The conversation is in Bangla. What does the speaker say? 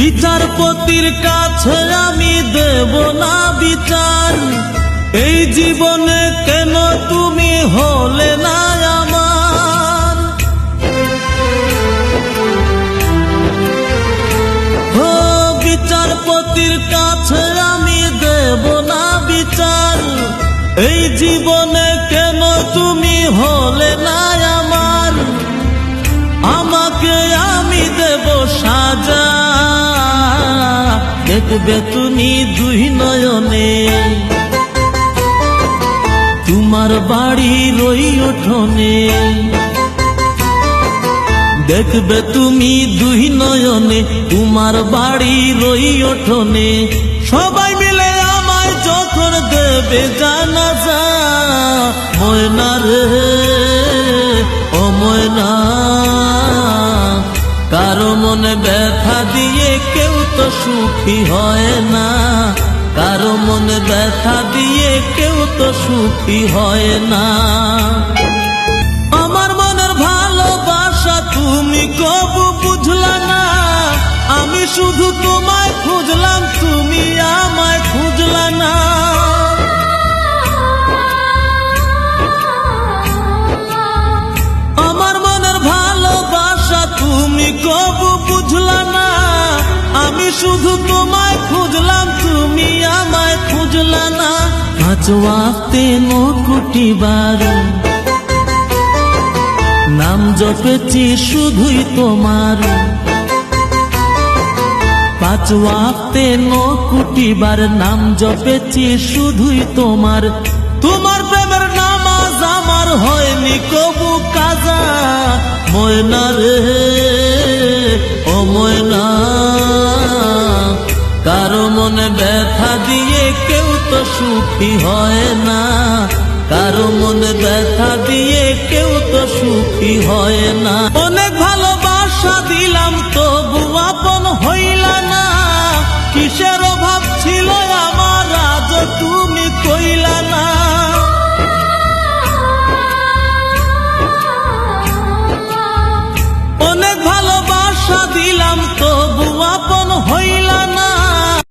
বিচারপতির কাছে আমি দেব না বিচার, এই জীবনে কেন তুমি হলে না আমার। ও বিচারপতির কাছে আমি দেব না বিচার, এই জীবনে কেন তুমি হলে না আমার। আমাকে আমি দেব সাজা, দেখবে তুমি দুই নয়নে, তোমার বাড়ির ওই উঠোনে। দেখবে তুমি দুই নয়নে, তোমার বাড়ির ওই উঠোনে। সবাই মিলে আমায় যখন দেবে জানাজা, ময়না রে ও ময়না, কারো মনে ব্যথা দিয়ে কেউ তো সুখী হয় না, কারো মনে ব্যথা দিয়ে কেউ তো সুখী হয় না। আমার মনের ভালোবাসা তুমি কবু বুঝলা না, আমি শুধু তোমায় খুঁজলাম, তুমি আমায় খুঁজলা না। আমার মনের ভালোবাসা তুমি কবু বুঝলা না, আমি শুধু তোমায় খুঁজলাম, তুমি আমায় খুঁজলা না। পাঁচ ওয়াক্তে 9 কোটি বার নাম জপেছি শুধুই তোমার, 5 ওয়াক্তে 9 কোটি বার নাম জপেছি শুধুই তোমার। তোমার প্রেমের নামাজ আমার হয়নি কবু কাজা, ময়না রে ও ময়না, কারো মনে ব্যথা দিয়ে কেউ তো সুখী হয় না, কারো মনে ব্যথা দিয়ে কেউ তো সুখী হয় না। অনেক ভালোবাসা দিলাম তবু